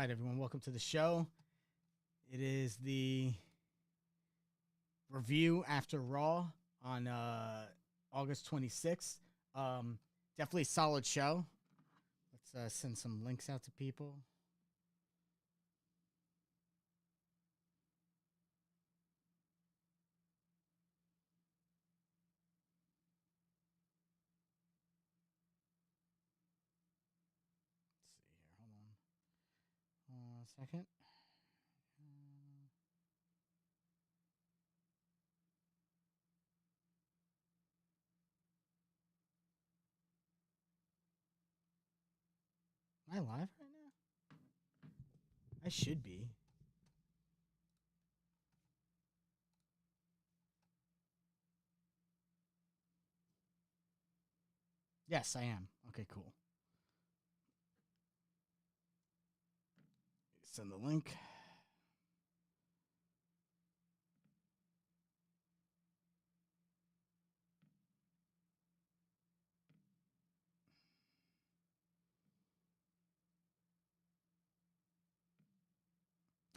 right, everyone, welcome to the show. It is the review after Raw on August 26th. Definitely a solid show. Let's send some links out to people. Let's see here. Hold on. 1 second. Am I live right now? I should be. Yes, I am. Okay, cool. Send the link.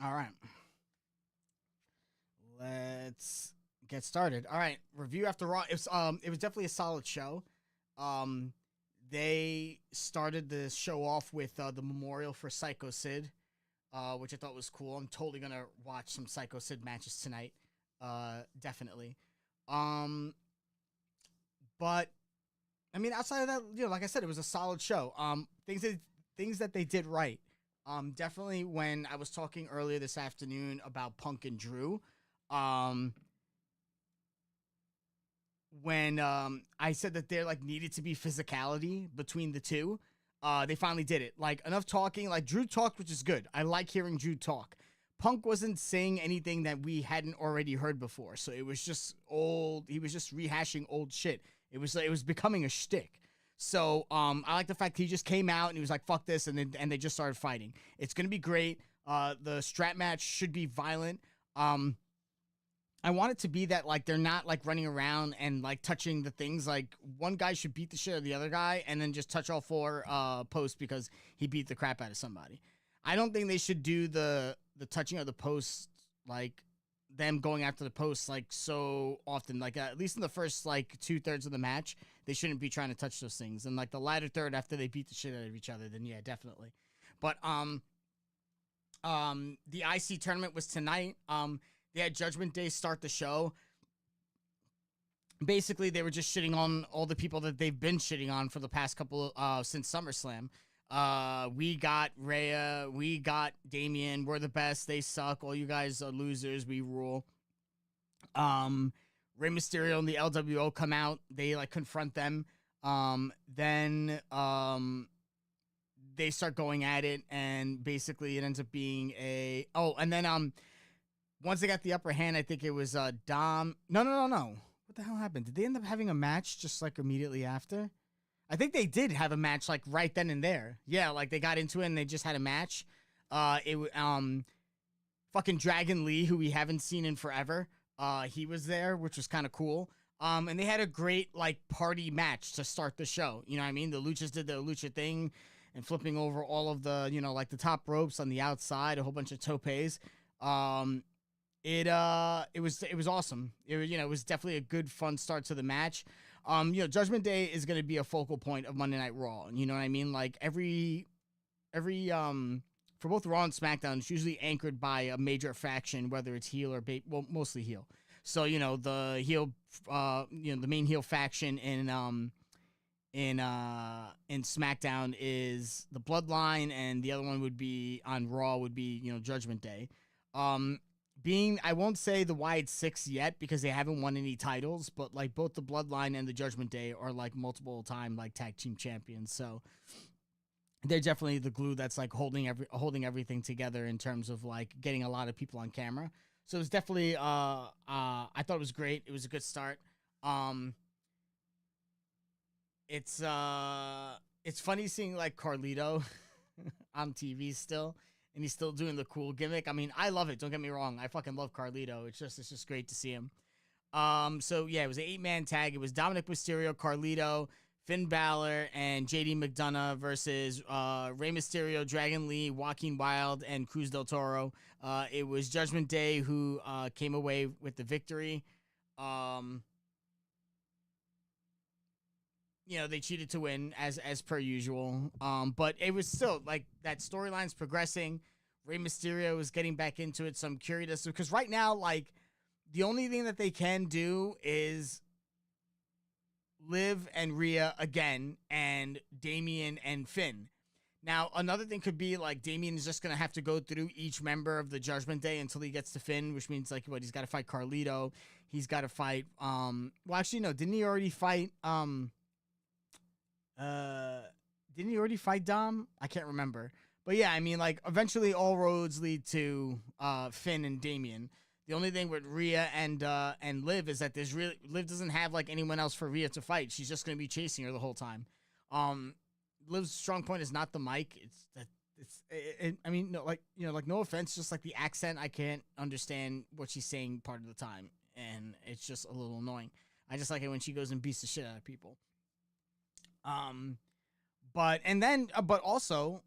All right. Let's get started. All right, review after Raw. It was definitely a solid show. Um, they started the show off with the memorial for Psycho Sid, which I thought was cool. I'm totally gonna watch some Psycho Sid matches tonight. Definitely. Um, but I mean, outside of that, like I said, it was a solid show. Things that they did right. Definitely when I was talking earlier this afternoon about Punk and Drew, um, when I said that there like needed to be physicality between the two, they finally did it. Like enough talking, like Drew talked, which is good. I like hearing Drew talk. Punk wasn't saying anything that we hadn't already heard before, so it was just old. He was just rehashing old shit. It was becoming a shtick. So I like the fact he just came out and he was like, "Fuck this," and they just started fighting. It's gonna be great. The strap match should be violent. I want it to be that like they're not like running around and like touching the things. Like one guy should beat the shit out of the other guy and then just touch all four posts because he beat the crap out of somebody. I don't think they should do the touching of the posts, like them going after the posts like so often. Like at least in the first like 2/3 of the match, they shouldn't be trying to touch those things. And like the latter third after they beat the shit out of each other, then yeah, definitely. But the IC tournament was tonight. They had Judgment Day start the show. Basically, they were just shitting on all the people that they've been shitting on for the past couple since SummerSlam. We got Rhea, we got Damien. We're the best. They suck. All you guys are losers. We rule. Rey Mysterio and the LWO come out. They like confront them. Then they start going at it, and basically it ends up being a and then once they got the upper hand, I think it was Dom. No. What the hell happened? Did they end up having a match just like immediately after? I think they did have a match like right then and there. Yeah, like they got into it and they just had a match. Fucking Dragon Lee, who we haven't seen in forever. He was there, which was kind of cool. And they had a great like party match to start the show. You know what I mean? The Luchas did their Lucha thing and flipping over all of the, like the top ropes on the outside, a whole bunch of topes. It was awesome. It was definitely a good fun start to the match. Judgment Day is going to be a focal point of Monday Night Raw. You know what I mean? Like every for both Raw and SmackDown, it's usually anchored by a major faction, whether it's heel or well, mostly heel. So the heel, the main heel faction in SmackDown is the Bloodline, and the other one would be on Raw would be Judgment Day. I won't say the Wyatt Six yet because they haven't won any titles, but like both the Bloodline and the Judgment Day are like multiple time like tag team champions. So they're definitely the glue that's like holding everything together in terms of like getting a lot of people on camera. So it was definitely I thought it was great. It was a good start. It's funny seeing like Carlito on TV still. And he's still doing the cool gimmick. I mean, I love it. Don't get me wrong. I fucking love Carlito. It's just great to see him. So yeah, it was an 8-man tag. It was Dominic Mysterio, Carlito, Finn Balor and JD McDonough versus Rey Mysterio, Dragon Lee, Joaquin Wilde, and Cruz del Toro. It was Judgment Day who came away with the victory. Um, they cheated to win as per usual. But it was still like that storyline's progressing. Rey Mysterio is getting back into it, so I'm curious because right now, like, the only thing that they can do is Liv and Rhea again, and Damian and Finn. Now, another thing could be like Damian is just gonna have to go through each member of the Judgment Day until he gets to Finn, which means like what he's got to fight Carlito, he's got to fight. Well, actually, no, didn't he already fight? Didn't he already fight Dom? I can't remember. But yeah, I mean, like, eventually all roads lead to Finn and Damian. The only thing with Rhea and Liv is that Liv doesn't have like anyone else for Rhea to fight. She's just gonna be chasing her the whole time. Liv's strong point is not the mic. It's that I mean, no, like, like, no offense, just like the accent, I can't understand what she's saying part of the time, and it's just a little annoying. I just like it when she goes and beats the shit out of people. But also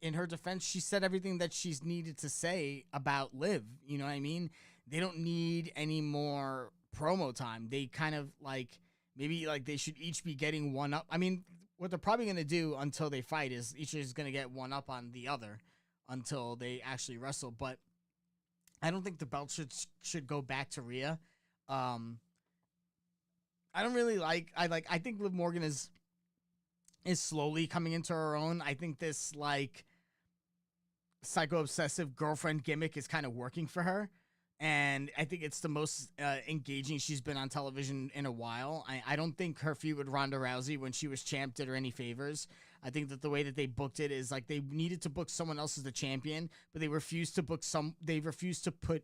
in her defense, she said everything that she's needed to say about Liv. You know what I mean? They don't need any more promo time. They kind of like maybe like they should each be getting one up. I mean, what they're probably gonna do until they fight is each is gonna get one up on the other until they actually wrestle. But I don't think the belt should go back to Rhea. I don't really I think Liv Morgan is slowly coming into her own. I think this like psycho obsessive girlfriend gimmick is kind of working for her, and I think it's the most engaging she's been on television in a while. I don't think her feud with Ronda Rousey when she was champ did her any favors. I think that the way that they booked it is like they needed to book someone else as the champion, but they refused to put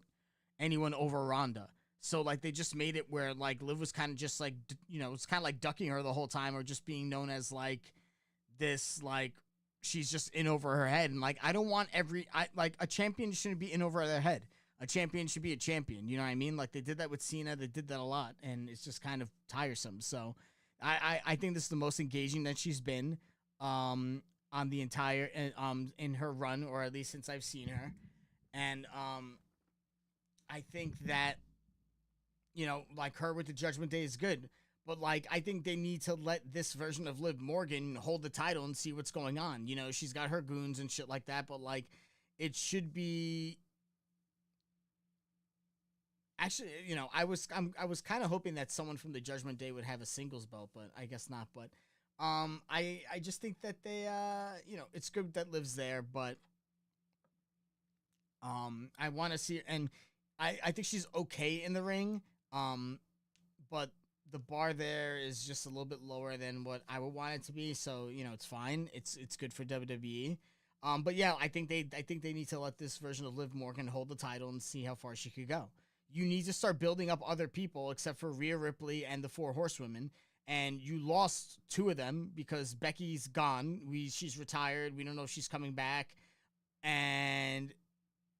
anyone over Ronda. So like they just made it where like Liv was kind of just like it's kind of like ducking her the whole time, or just being known as like this, like she's just in over her head. And like I don't want like a champion shouldn't be in over their head. A champion should be a champion. You know what I mean? Like they did that with Cena. They did that a lot, and it's just kind of tiresome. So I think this is the most engaging that she's been on the entire in her run, or at least since I've seen her. And I think that like her with the Judgment Day is good, but like I think they need to let this version of Liv Morgan hold the title and see what's going on. She's got her goons and shit like that, but like it should be. Actually, I was kind of hoping that someone from the Judgment Day would have a singles belt, but I guess not. But I just think that they it's good that Liv's there, but I want to see, and I think she's okay in the ring. But the bar there is just a little bit lower than what I would want it to be. So, it's fine. It's good for WWE. But yeah, I think they need to let this version of Liv Morgan hold the title and see how far she could go. You need to start building up other people except for Rhea Ripley and the 4 Horsewomen. And you lost 2 of them because Becky's gone. She's retired. We don't know if she's coming back. And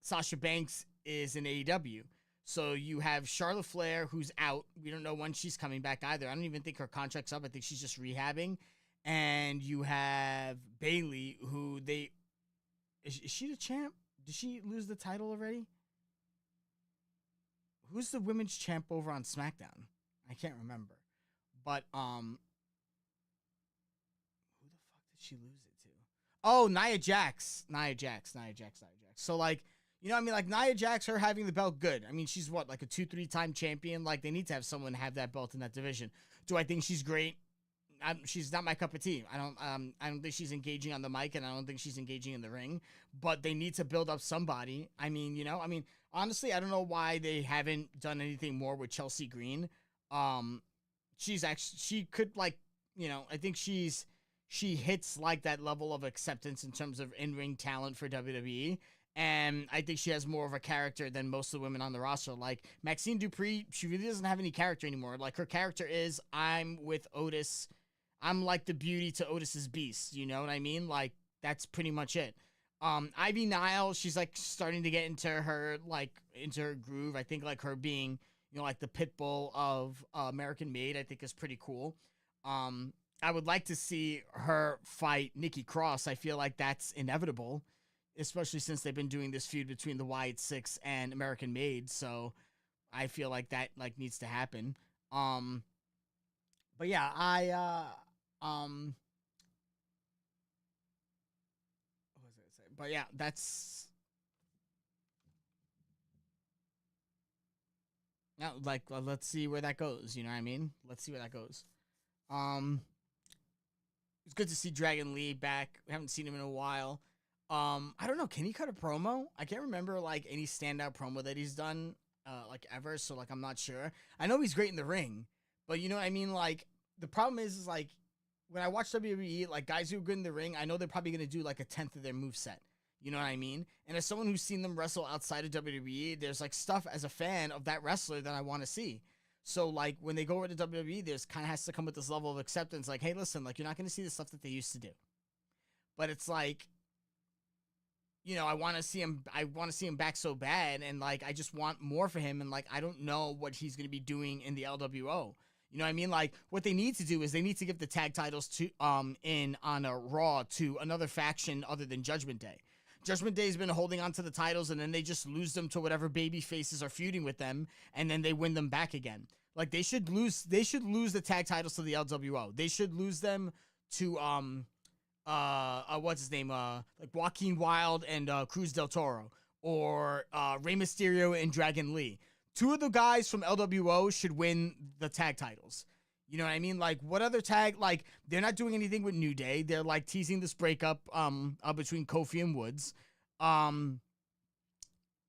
Sasha Banks is in AEW. So you have Charlotte Flair, who's out. We don't know when she's coming back either. I don't even think her contract's up. I think she's just rehabbing. And you have Bayley, who is she the champ? Did she lose the title already? Who's the women's champ over on SmackDown? I can't remember. But who the fuck did she lose it to? Oh, Nia Jax. So like, I mean, like Nia Jax, her having the belt, good. I mean, she's what, like a 2-3 time champion. Like they need to have someone have that belt in that division. Do I think she's great? She's not my cup of tea. I don't think she's engaging on the mic, and I don't think she's engaging in the ring. But they need to build up somebody. I mean, honestly, I don't know why they haven't done anything more with Chelsea Green. She could like, I think she hits like that level of acceptance in terms of in-ring talent for WWE. And I think she has more of a character than most of the women on the roster. Like Maxine Dupree, she really doesn't have any character anymore. Like her character is, I'm with Otis. I'm like the beauty to Otis's beast. You know what I mean? Like that's pretty much it. Ivy Nile, she's like starting to get into her groove. I think like her being, like the pit bull of American Made, I think is pretty cool. I would like to see her fight Nikki Cross. I feel like that's inevitable, especially since they've been doing this feud between the Wyatt Six and American Made. So I feel like that like needs to happen. Um, but yeah, what was I gonna say? But yeah, that's yeah, like let's see where that goes. You know what I mean? Let's see where that goes. Um, it's good to see Dragon Lee back. We haven't seen him in a while. I don't know. Can he cut a promo? I can't remember like any standout promo that he's done, like ever. So like, I'm not sure. I know he's great in the ring, but you know what I mean. Like the problem is like when I watch WWE, like guys who are good in the ring, I know they're probably gonna do like a tenth of their move set. You know what I mean? And as someone who's seen them wrestle outside of WWE, there's like stuff as a fan of that wrestler that I want to see. So like when they go over to WWE, there's kind of has to come with this level of acceptance. Like, hey, listen, like you're not going to see the stuff that they used to do. But it's like, you know, I want to see him. I want to see him back so bad, and like I just want more for him. And like I don't know what he's going to be doing in the LWO. You know what I mean? Like what they need to do is they need to give the tag titles to in on a Raw to another faction other than Judgment Day. Judgment Day's been holding on to the titles, and then they just lose them to whatever baby faces are feuding with them, and then they win them back again. Like they should lose the tag titles to the LWO. They should lose them to what's his name? Like Joaquin Wilde and Cruz del Toro, or Rey Mysterio and Dragon Lee. Two of the guys from LWO should win the tag titles. You know what I mean? Like, what other tag? Like, they're not doing anything with New Day. They're like teasing this breakup between Kofi and Woods.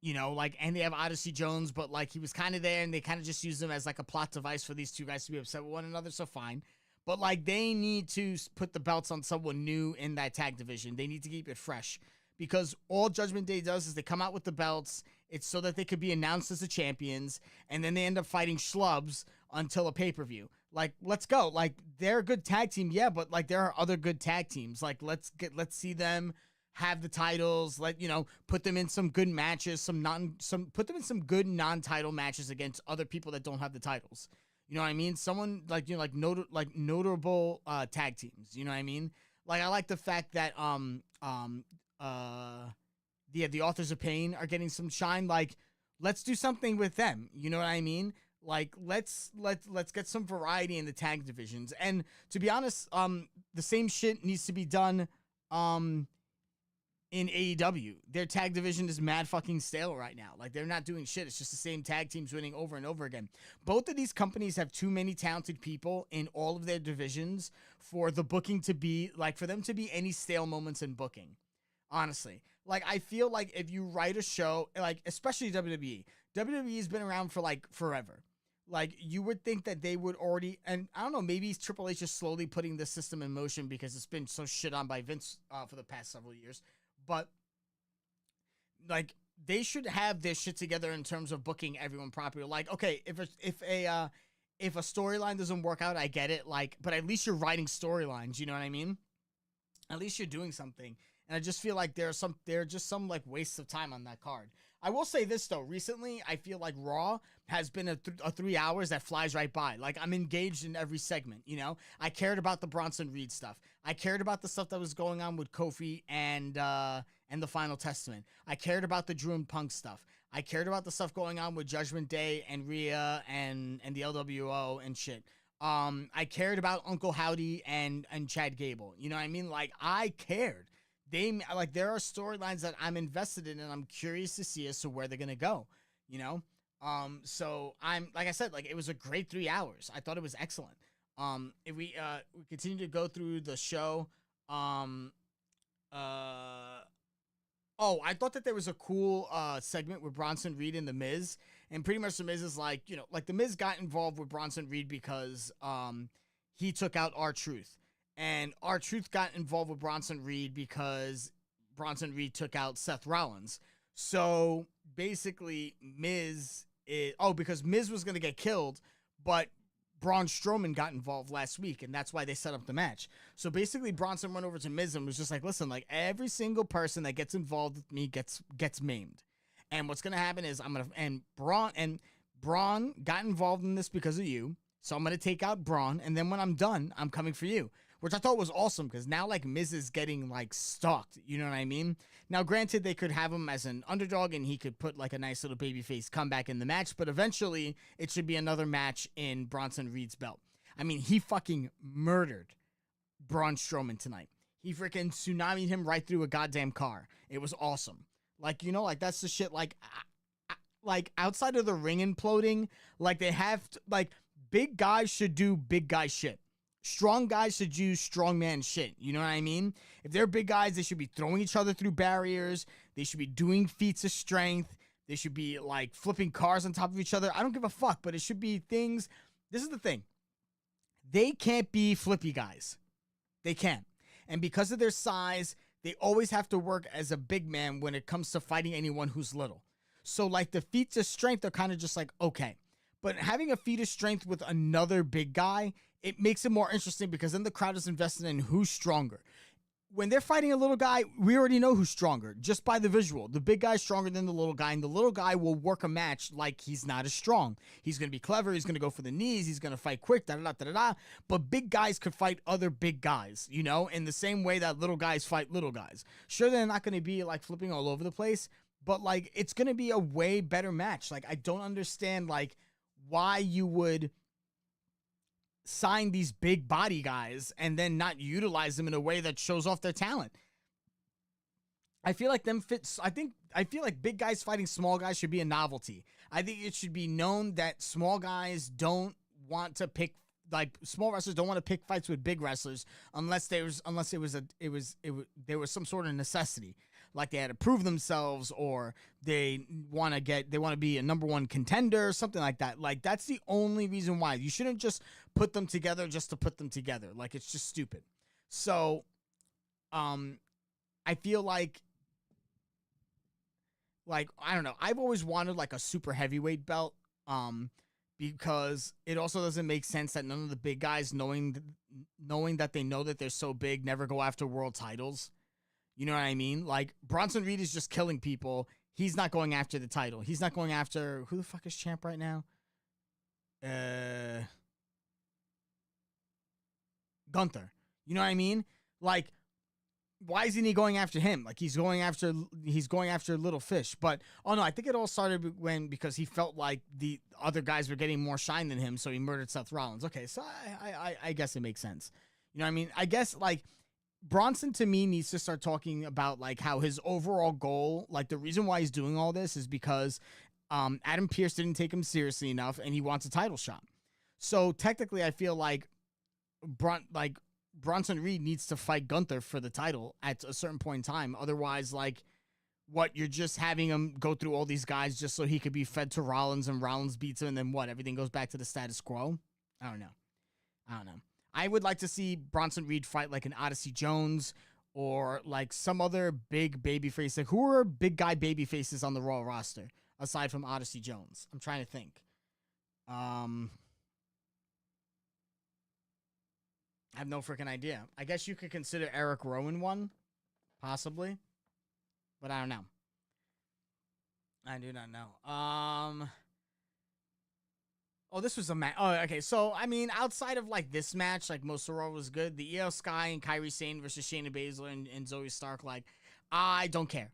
You know, like, and they have Odyssey Jones, but like he was kind of there, and they kind of just use him as like a plot device for these two guys to be upset with one another. So fine. But like they need to put the belts on someone new in that tag division. They need to keep it fresh, because all Judgment Day does is they come out with the belts. It's so that they could be announced as the champions, and then they end up fighting schlubs until a pay-per-view. Like, let's go. Like, they're a good tag team, yeah, but like there are other good tag teams. Like, let's see them have the titles. Let, you know, put them in some good matches, put them in some good non-title matches against other people that don't have the titles. You know what I mean? Someone like, you know, like notable tag teams. You know what I mean? Like I like the fact that the Authors of Pain are getting some shine. Like, let's do something with them. You know what I mean? Like let's get some variety in the tag divisions. And to be honest, the same shit needs to be done in AEW. Their tag division is mad fucking stale right now. Like they're not doing shit. It's just the same tag teams winning over and over again. Both of these companies have too many talented people in all of their divisions for the booking to be like, for them to be any stale moments in booking. Honestly, like I feel like if you write a show, like especially WWE has been around for like forever. Like you would think that they would already, and I don't know, maybe Triple H is slowly putting this system in motion because it's been so shit on by Vince for the past several years. But like they should have their shit together in terms of booking everyone properly. Like, okay, if a storyline doesn't work out, I get it. Like, but at least you're writing storylines. You know what I mean? At least you're doing something. And I just feel like there are just some like wastes of time on that card. I will say this though, recently I feel like Raw has been a 3 hours that flies right by. Like I'm engaged in every segment, you know? I cared about the Bronson Reed stuff. I cared about the stuff that was going on with Kofi and the Final Testament. I cared about the Drew and Punk stuff. I cared about the stuff going on with Judgment Day and Rhea and the LWO and shit. I cared about Uncle Howdy and Chad Gable. You know what I mean? Like I cared. There are storylines that I'm invested in, and I'm curious to see as to where they're gonna go, you know. So I'm like I said, like it was a great 3 hours. I thought it was excellent. If we continue to go through the show, I thought that there was a cool segment with Bronson Reed and The Miz, and pretty much The Miz is like, you know, like The Miz got involved with Bronson Reed because he took out R-Truth. And R-Truth got involved with Bronson Reed because Bronson Reed took out Seth Rollins. So basically, because Miz was going to get killed, but Braun Strowman got involved last week, and that's why they set up the match. So basically, Bronson went over to Miz and was just like, listen, like every single person that gets involved with me gets maimed. And what's going to happen is Braun got involved in this because of you. So I'm going to take out Braun, and then when I'm done, I'm coming for you. Which I thought was awesome, because now, like, Miz is getting, like, stalked. You know what I mean? Now, granted, they could have him as an underdog, and he could put, like, a nice little babyface comeback in the match, but eventually, it should be another match in Bronson Reed's belt. I mean, he fucking murdered Braun Strowman tonight. He freaking tsunami'd him right through a goddamn car. It was awesome. Like, you know, like, that's the shit, like outside of the ring imploding, like, they have to, like, big guys should do big guy shit. Strong guys should do strongman shit. You know what I mean? If they're big guys, they should be throwing each other through barriers. They should be doing feats of strength. They should be, like, flipping cars on top of each other. I don't give a fuck, but it should be things. This is the thing. They can't be flippy guys. They can't. And because of their size, they always have to work as a big man when it comes to fighting anyone who's little. So, like, the feats of strength are kind of just like, okay. But having a feat of strength with another big guy, it makes it more interesting, because then the crowd is invested in who's stronger. When they're fighting a little guy, we already know who's stronger just by the visual. The big guy's stronger than the little guy, and the little guy will work a match like he's not as strong. He's going to be clever. He's going to go for the knees. He's going to fight quick, da-da-da-da-da. But big guys could fight other big guys, you know, in the same way that little guys fight little guys. Sure, they're not going to be, like, flipping all over the place, but, like, it's going to be a way better match. Like, I don't understand, like, why you would sign these big body guys and then not utilize them in a way that shows off their talent. I feel like I feel like big guys fighting small guys should be a novelty. I think it should be known that small guys don't want to pick, like, small wrestlers don't want to pick fights with big wrestlers unless there was some sort of necessity. Like, they had to prove themselves, or they want to be a number one contender, something like that. Like, that's the only reason why. You shouldn't just put them together just to put them together. Like, it's just stupid. So, I feel like, I don't know. I've always wanted, like, a super heavyweight belt, because it also doesn't make sense that none of the big guys, knowing that they know that they're so big, never go after world titles. You know what I mean? Like, Bronson Reed is just killing people. He's not going after the title. He's not going after, who the fuck is champ right now? Gunther. You know what I mean? Like, why isn't he going after him? Like, he's going after Little Fish. But, oh no, I think it all started because he felt like the other guys were getting more shine than him, so he murdered Seth Rollins. Okay, so I guess it makes sense. You know what I mean? I guess, like, Bronson, to me, needs to start talking about, like, how his overall goal, like, the reason why he's doing all this is because Adam Pearce didn't take him seriously enough, and he wants a title shot. So, technically, I feel like Bronson Reed needs to fight Gunther for the title at a certain point in time. Otherwise, like, what, you're just having him go through all these guys just so he could be fed to Rollins, and Rollins beats him, and then what? Everything goes back to the status quo? I don't know. I would like to see Bronson Reed fight, like, an Odyssey Jones, or, like, some other big babyface. Like, who are big guy babyfaces on the Raw roster aside from Odyssey Jones? I'm trying to think. I have no freaking idea. I guess you could consider Eric Rowan one, possibly, but I don't know. I do not know. Oh, this was a match. Oh, okay. So, I mean, outside of, like, this match, like, most of the Raw was good. The Io Sky and Kairi Sane versus Shayna Baszler and Zoe Stark, like, I don't care.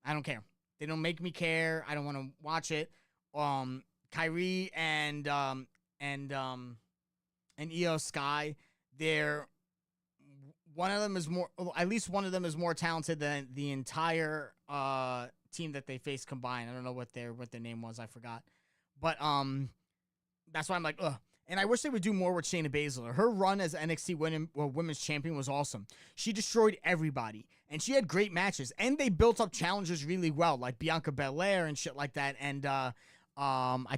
I don't care. They don't make me care. I don't want to watch it. Kairi and Io Sky, one of them is more, at least one of them is more talented than the entire team that they faced combined. I don't know what their name was. I forgot. But that's why I'm like, ugh. And I wish they would do more with Shayna Baszler. Her run as NXT Women's Champion was awesome. She destroyed everybody. And she had great matches. And they built up challengers really well, like Bianca Belair and shit like that. And I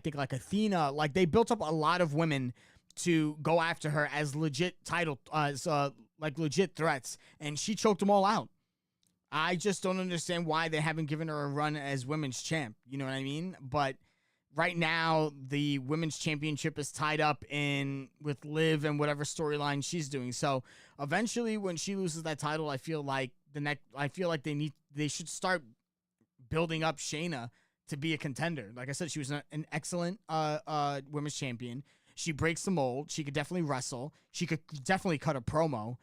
think, like, Athena. Like, they built up a lot of women to go after her as legit legit threats. And she choked them all out. I just don't understand why they haven't given her a run as women's champ. You know what I mean? But right now, the women's championship is tied up with Liv and whatever storyline she's doing. So eventually, when she loses that title, I feel like they should start building up Shayna to be a contender. Like I said, she was an excellent women's champion. She breaks the mold. She could definitely wrestle. She could definitely cut a promo.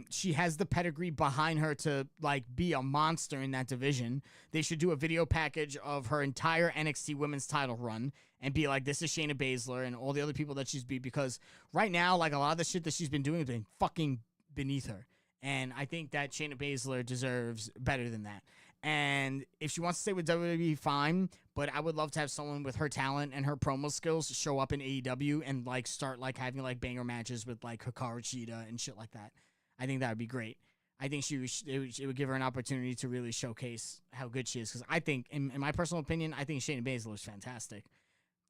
She has the pedigree behind her to like be a monster in that division. They should do a video package of her entire NXT women's title run and be like, this is Shayna Baszler and all the other people that she's beat, because right now, like, a lot of the shit that she's been doing has been fucking beneath her. And I think that Shayna Baszler deserves better than that. And if she wants to stay with WWE, fine. But I would love to have someone with her talent and her promo skills show up in AEW and like start like having like banger matches with like Hikaru Shida and shit like that. I think that would be great. I think it would give her an opportunity to really showcase how good she is. Because I think, in my personal opinion, I think Shayna Baszler is fantastic.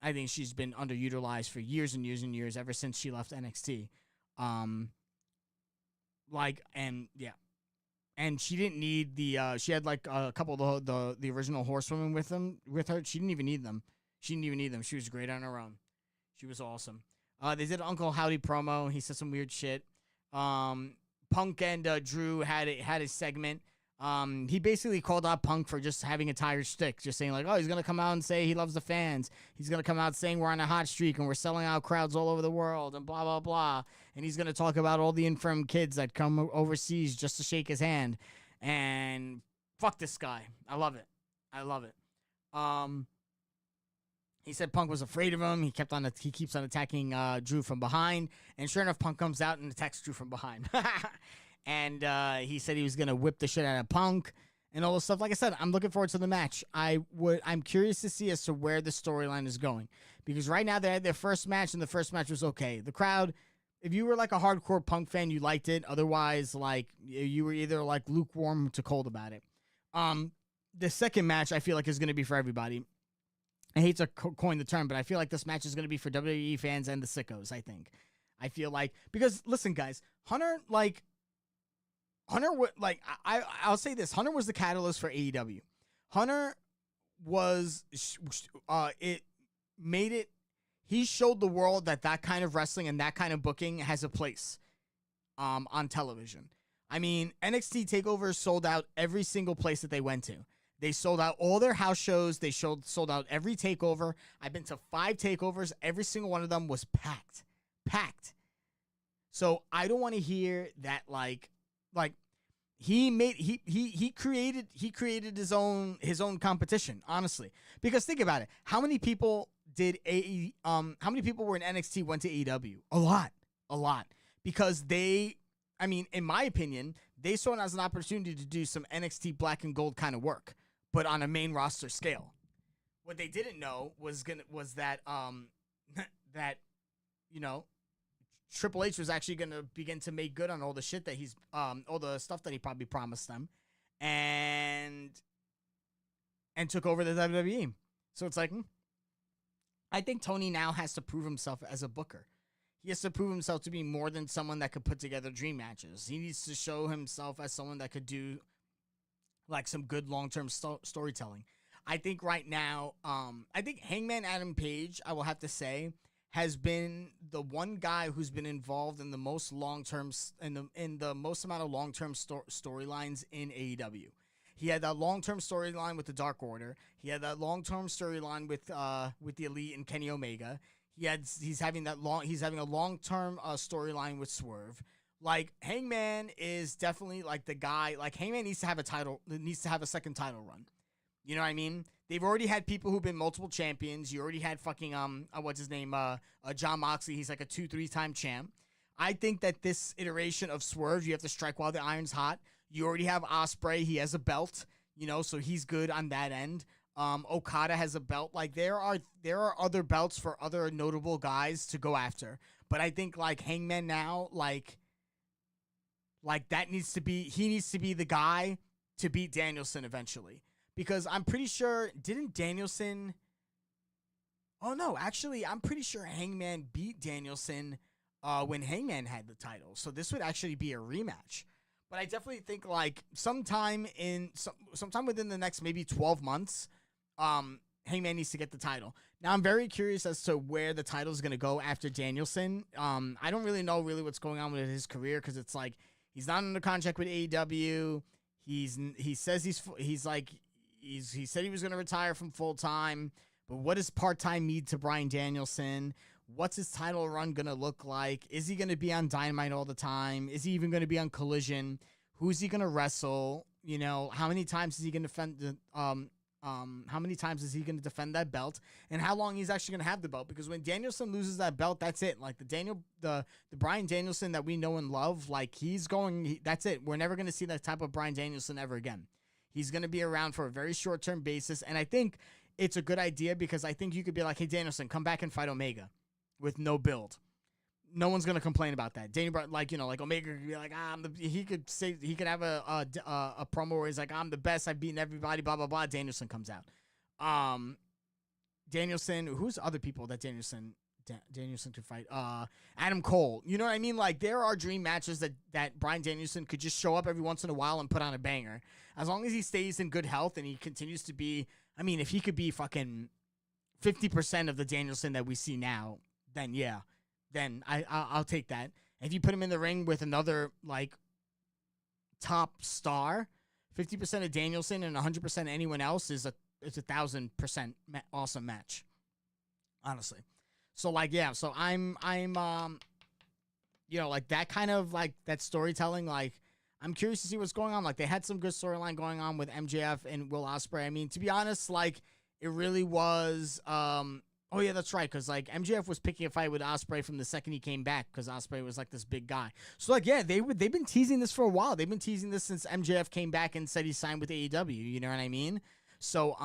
I think she's been underutilized for years and years and years, ever since she left NXT. And she didn't need she had like a couple of the original horsewomen with her. She didn't even need them. She was great on her own. She was awesome. They did Uncle Howdy promo. He said some weird shit. Punk and Drew had a segment. He basically called out Punk for just having a tired stick, just saying like, oh, he's gonna come out and say he loves the fans. He's gonna come out saying we're on a hot streak and we're selling out crowds all over the world and blah blah blah. And he's gonna talk about all the infirm kids that come overseas just to shake his hand. And fuck this guy. I love it. He said Punk was afraid of him. He keeps on attacking Drew from behind, and sure enough, Punk comes out and attacks Drew from behind. And he said he was gonna whip the shit out of Punk and all this stuff. Like I said, I'm looking forward to the match. I'm curious to see as to where the storyline is going, because right now they had their first match, and the first match was okay. The crowd, if you were like a hardcore Punk fan, you liked it. Otherwise, like you were either like lukewarm to cold about it. The second match I feel like is gonna be for everybody. I hate to coin the term, but I feel like this match is going to be for WWE fans and the sickos, I think. I feel like, because listen, guys, I'll say this. Hunter was the catalyst for AEW. Hunter was, he showed the world that kind of wrestling and that kind of booking has a place on television. I mean, NXT TakeOver sold out every single place that they went to. They sold out all their house shows. They sold out every takeover. I've been to 5 takeovers. Every single one of them was packed. So I don't want to hear that like he created his own competition, honestly. Because think about it. How many people were in NXT went to AEW? A lot. Because in my opinion, they saw it as an opportunity to do some NXT black and gold kind of work, but on a main roster scale. What they didn't know was that Triple H was actually gonna begin to make good on all the shit that he's all the stuff that he probably promised them, and took over the WWE. So it's like, I think Tony now has to prove himself as a booker. He has to prove himself to be more than someone that could put together dream matches. He needs to show himself as someone that could do like some good long-term storytelling. I think right now, I think Hangman Adam Page, I will have to say, has been the one guy who's been involved in the most long-term in the most amount of long-term storylines in AEW. He had that long-term storyline with the Dark Order. He had that long-term storyline with the Elite and Kenny Omega. He's having a long-term storyline with Swerve. Like, Hangman is definitely like the guy. Like, Hangman needs to have a second title run. You know what I mean? They've already had people who've been multiple champions. You already had fucking what's his name? John Moxley. He's like a 2-3-time champ. I think that this iteration of Swerve, you have to strike while the iron's hot. You already have Ospreay. He has a belt, so he's good on that end. Okada has a belt. Like, there are other belts for other notable guys to go after. But I think like Hangman now, like that he needs to be the guy to beat Danielson eventually. Because I'm pretty sure, didn't Danielson... Oh, no, actually, I'm pretty sure Hangman beat Danielson when Hangman had the title. So this would actually be a rematch. But I definitely think, like, sometime within the next maybe 12 months, Hangman needs to get the title. Now, I'm very curious as to where the title is going to go after Danielson. I don't really know what's going on with his career, because it's like, he's not under contract with AEW. He says he's like... he said he was going to retire from full time, but what does part time mean to Bryan Danielson? What's his title run going to look like? Is he going to be on Dynamite all the time? Is he even going to be on Collision? Who's he going to wrestle? You know, how many times is he going to defend the how many times is he going to defend that belt, and how long he's actually going to have the belt? Because when Danielson loses that belt, that's it. Like the Bryan Danielson that we know and love, like that's it. We're never going to see that type of Bryan Danielson ever again. He's going to be around for a very short-term basis, and I think it's a good idea because I think you could be like, hey, Danielson, come back and fight Omega with no build. No one's gonna complain about that. Like Omega could be like, he could have a promo where he's like, I'm the best, I've beaten everybody, blah blah blah. Danielson comes out. Danielson, who's other people that Danielson could fight? Adam Cole. You know what I mean? Like there are dream matches that Bryan Danielson could just show up every once in a while and put on a banger. As long as he stays in good health and he continues to be, I mean, if he could be fucking 50% of the Danielson that we see now, then yeah. Then I'll take that. If you put him in the ring with another like top star, 50% of Danielson and 100% anyone else is a 1,000% awesome match. Honestly, so like yeah, so I'm you know, like that kind of like that storytelling. Like I'm curious to see what's going on. Like they had some good storyline going on with MJF and Will Ospreay. I mean, to be honest, like it really was. Oh, yeah, that's right, because, like, MJF was picking a fight with Ospreay from the second he came back, because Ospreay was, like, this big guy. So, like, yeah, they've been teasing this for a while. They've been teasing this since MJF came back and said he signed with AEW, you know what I mean? So,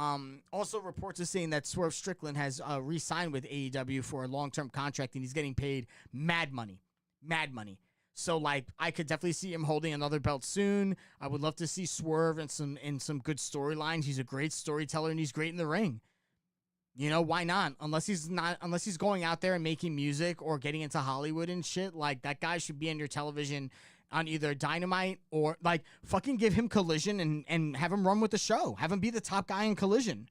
also reports are saying that Swerve Strickland has re-signed with AEW for a long-term contract, and he's getting paid mad money. Mad money. So, like, I could definitely see him holding another belt soon. I would love to see Swerve in some good storylines. He's a great storyteller, and he's great in the ring. You know, why not? Unless he's going out there and making music or getting into Hollywood and shit, like that guy should be on your television on either Dynamite or like fucking give him Collision and have him run with the show. Have him be the top guy in Collision.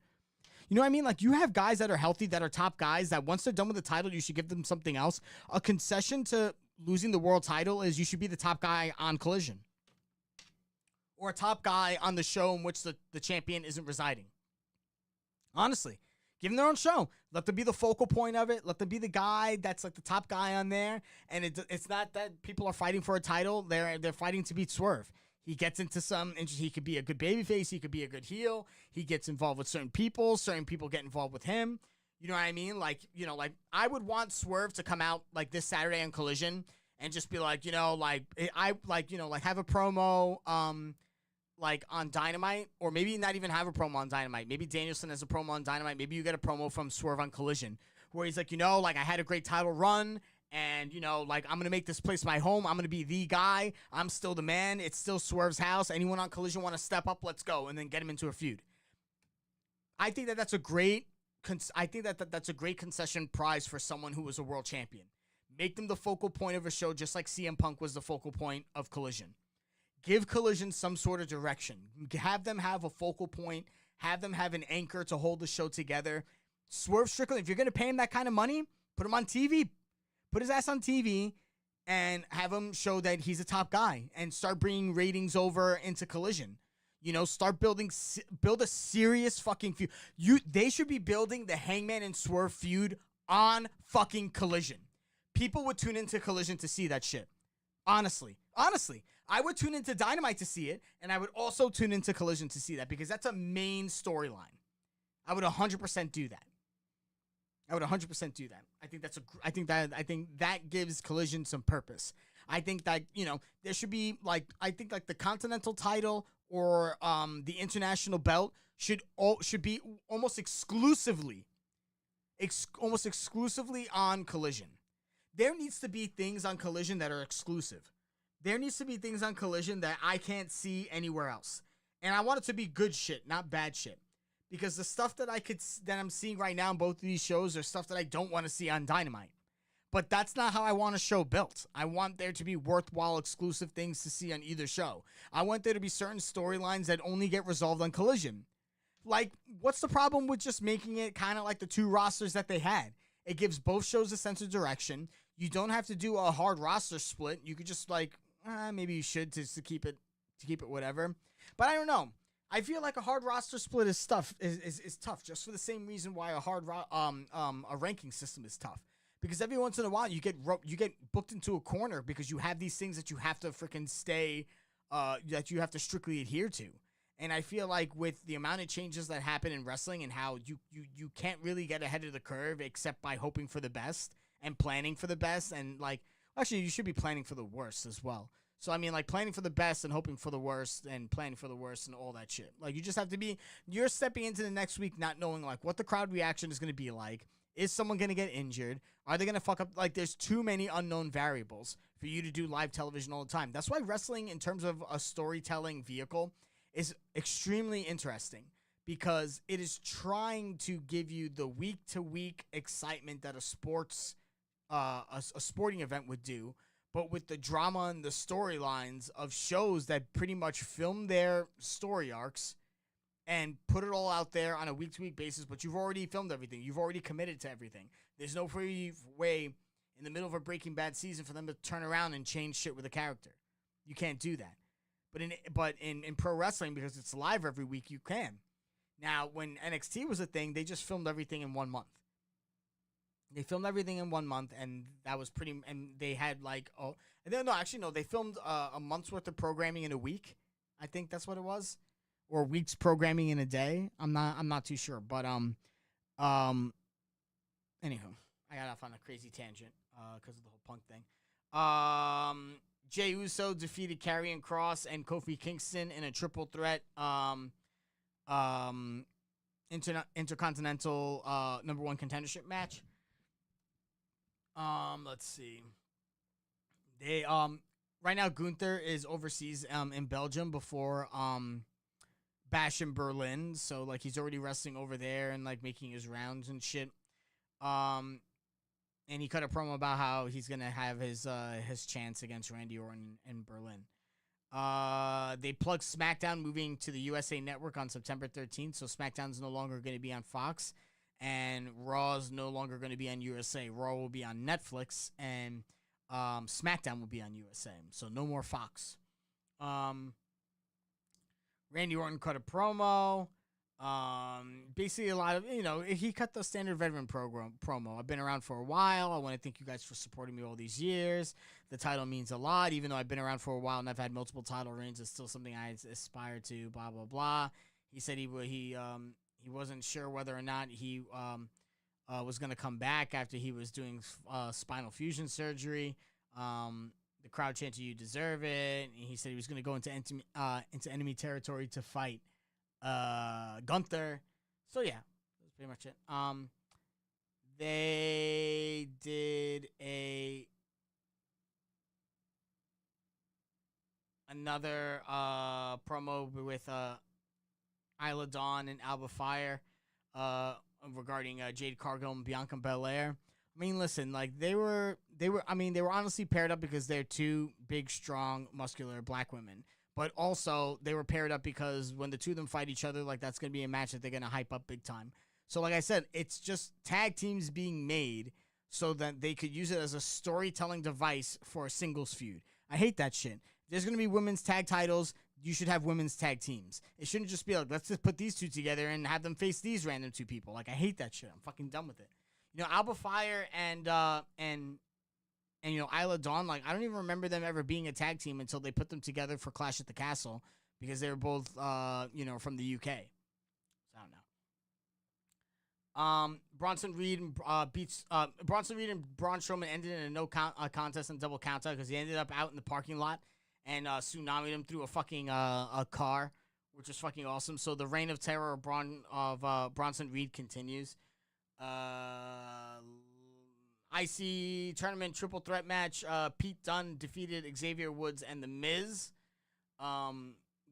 You know what I mean? Like you have guys that are healthy that are top guys that once they're done with the title, you should give them something else. A concession to losing the world title is you should be the top guy on Collision. Or a top guy on the show in which the champion isn't residing. Honestly. Give them their own show. Let them be the focal point of it. Let them be the guy that's like the top guy on there. And it's not that people are fighting for a title. They're fighting to beat Swerve. He gets into he could be a good babyface. He could be a good heel. He gets involved with certain people. Certain people get involved with him. You know what I mean? Like, you know, like I would want Swerve to come out like this Saturday on Collision and just be like, you know, like have a promo, like on Dynamite, or maybe not even have a promo on Dynamite. Maybe Danielson has a promo on Dynamite. Maybe you get a promo from Swerve on Collision where he's like, you know, like I had a great title run and, you know, like I'm going to make this place my home. I'm going to be the guy. I'm still the man. It's still Swerve's house. Anyone on Collision want to step up? Let's go. And then get him into a feud. I think that's a great that's a great concession prize for someone who was a world champion. Make them the focal point of a show just like CM Punk was the focal point of Collision. Give Collision some sort of direction. Have them have a focal point. Have them have an anchor to hold the show together. Swerve Strickland, if you're going to pay him that kind of money, put him on TV. Put his ass on TV and have him show that he's a top guy and start bringing ratings over into Collision. You know, build a serious fucking feud. They should be building the Hangman and Swerve feud on fucking Collision. People would tune into Collision to see that shit. Honestly. I would tune into Dynamite to see it, and I would also tune into Collision to see that because that's a main storyline. I would 100% do that. I think that gives Collision some purpose. I think that, you know, there should be like the Continental title or the international belt should be almost exclusively on Collision. There needs to be things on Collision that are exclusive. There needs to be things on Collision that I can't see anywhere else. And I want it to be good shit, not bad shit. Because the stuff that I'm seeing right now in both of these shows are stuff that I don't want to see on Dynamite. But that's not how I want a show built. I want there to be worthwhile exclusive things to see on either show. I want there to be certain storylines that only get resolved on Collision. Like, what's the problem with just making it kind of like the two rosters that they had? It gives both shows a sense of direction. You don't have to do a hard roster split. You could just like, maybe you should to keep it whatever. But I don't know. I feel like a hard roster split is tough, just for the same reason why a ranking system is tough. Because every once in a while you get booked into a corner because you have these things that you have to freaking stay that you have to strictly adhere to. And I feel like with the amount of changes that happen in wrestling and how you can't really get ahead of the curve except by hoping for the best and planning for the best, and like actually you should be planning for the worst as well. So I mean, like planning for the best and hoping for the worst and planning for the worst and all that shit. Like you just have to be. You're stepping into the next week not knowing like what the crowd reaction is going to be like. Is someone going to get injured? Are they going to fuck up? Like there's too many unknown variables for you to do live television all the time. That's why wrestling, in terms of a storytelling vehicle, is extremely interesting because it is trying to give you the week to week excitement that a sporting event would do, but with the drama and the storylines of shows that pretty much film their story arcs and put it all out there on a week to week basis. But you've already filmed everything. You've already committed to everything. There's no free way in the middle of a Breaking Bad season for them to turn around and change shit with a character. You can't do that. But in pro wrestling, because it's live every week, you can. Now, when NXT was a thing, they just filmed everything in 1 month. They filmed everything in 1 month, and that was pretty. And they had like they filmed a month's worth of programming in a week. I think that's what it was, or week's programming in a day. I'm not too sure, but anywho, I got off on a crazy tangent because of the whole Punk thing. Jey Uso defeated Karrion Kross and Kofi Kingston in a triple threat intercontinental #1 contendership match. Let's see. They right now Gunther is overseas in Belgium before Bash in Berlin, so like he's already wrestling over there and like making his rounds and shit. And he cut a promo about how he's gonna have his chance against Randy Orton in Berlin. They plugged SmackDown moving to the USA Network on September 13th, so SmackDown's no longer going to be on Fox, and Raw's no longer going to be on USA. Raw will be on Netflix, and SmackDown will be on USA, so no more Fox. Randy Orton cut a promo. Basically a lot of, he cut the standard veteran promo. I've been around for a while. I want to thank you guys for supporting me all these years. The title means a lot, even though I've been around for a while and I've had multiple title reigns. It's still something I aspire to, blah, blah, blah. He said he wasn't sure whether or not he was going to come back after he was doing spinal fusion surgery. The crowd chanted, "You deserve it." And he said he was going to go into enemy territory to fight Gunther. So yeah, that's pretty much it. They did another promo with Isla Dawn and Alba Fire regarding Jade Cargill and Bianca Belair. I mean, listen, like they were honestly paired up because they're two big, strong, muscular black women. But also, they were paired up because when the two of them fight each other, like, that's going to be a match that they're going to hype up big time. So, like I said, it's just tag teams being made so that they could use it as a storytelling device for a singles feud. I hate that shit. If there's going to be women's tag titles, you should have women's tag teams. It shouldn't just be like, let's just put these two together and have them face these random two people. Like, I hate that shit. I'm fucking done with it. Alba Fire and Isla Dawn, like, I don't even remember them ever being a tag team until they put them together for Clash at the Castle because they were both, from the UK. So I don't know. Bronson Reed and Braun Strowman ended in a no contest and double countout because he ended up out in the parking lot and tsunami'd him through a fucking a car, which was fucking awesome. So the reign of terror of Bronson Reed continues. IC tournament triple threat match. Pete Dunne defeated Xavier Woods and The Miz.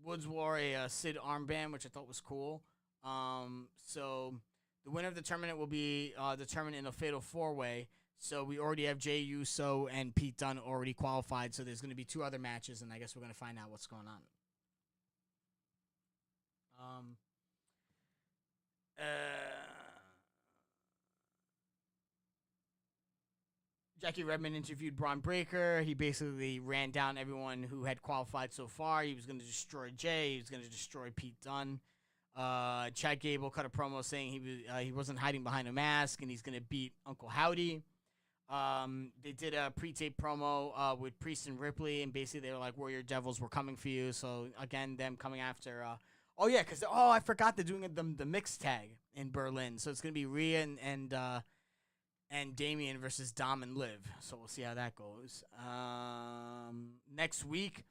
Woods wore a Sid armband, which I thought was cool. So the winner of the tournament will be determined in a fatal four-way. So we already have Jey Uso and Pete Dunne already qualified. So there's going to be two other matches, and I guess we're going to find out what's going on. Jackie Redmond interviewed Braun Breaker. He basically ran down everyone who had qualified so far. He was going to destroy Jay. He was going to destroy Pete Dunne. Chad Gable cut a promo saying he wasn't hiding behind a mask and he's going to beat Uncle Howdy. They did a pre-tape promo with Priest and Ripley, and basically they were like, Warrior Devils, we're coming for you. So, again, them coming after... I forgot they're doing the mixed tag in Berlin. So it's going to be Rhea and Damian versus Dom and Liv. So we'll see how that goes. Next week,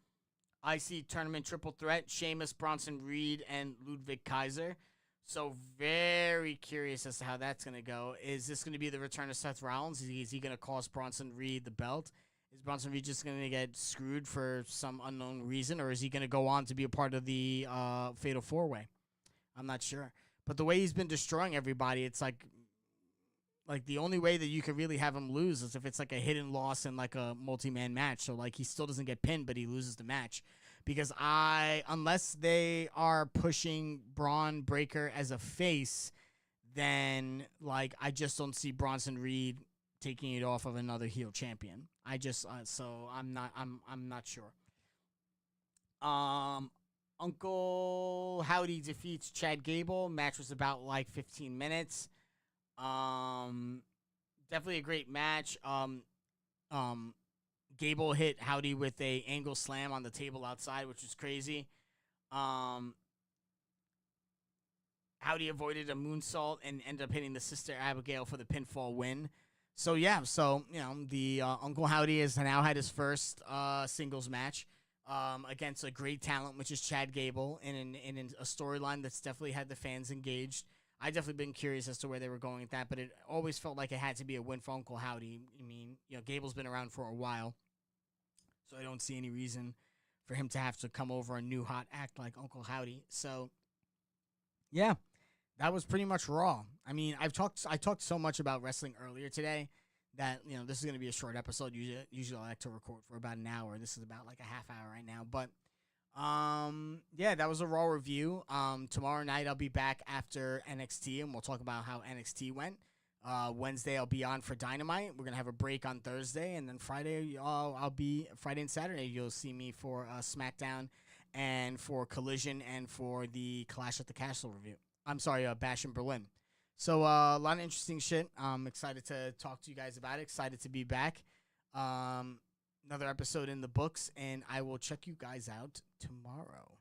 IC Tournament Triple Threat, Sheamus, Bronson Reed, and Ludwig Kaiser. So very curious as to how that's going to go. Is this going to be the return of Seth Rollins? Is he going to cost Bronson Reed the belt? Is Bronson Reed just going to get screwed for some unknown reason? Or is he going to go on to be a part of the Fatal 4-Way? I'm not sure. But the way he's been destroying everybody, it's like the only way that you could really have him lose is if it's like a hidden loss in like a multi-man match. So like he still doesn't get pinned, but he loses the match. Because unless they are pushing Braun Breaker as a face, then like I just don't see Bronson Reed taking it off of another heel champion. So I'm not sure. Uncle Howdy defeats Chad Gable. Match was about like 15 minutes. Definitely a great match. Gable hit Howdy with a angle slam on the table outside, which was crazy. Howdy avoided a moonsault and ended up hitting the Sister Abigail for the pinfall win. So the Uncle Howdy has now had his first singles match against a great talent, which is Chad Gable, in a storyline that's definitely had the fans engaged. I definitely been curious as to where they were going with that, but it always felt like it had to be a win for Uncle Howdy. I mean, Gable's been around for a while, so I don't see any reason for him to have to come over a new hot act like Uncle Howdy. So, yeah, that was pretty much Raw. I mean, I talked so much about wrestling earlier today that, this is going to be a short episode. Usually I like to record for about an hour. This is about like a half hour right now, but that was a Raw review. Tomorrow night I'll be back after NXT and we'll talk about how NXT went. Wednesday I'll be on for Dynamite. We're gonna have a break on Thursday, and then Friday Friday and Saturday you'll see me for SmackDown and for Collision and for the Clash at the Castle review. I'm sorry, Bash in Berlin. So a lot of interesting shit. I'm excited to talk to you guys about it. Excited to be back. Another episode in the books, and I will check you guys out tomorrow.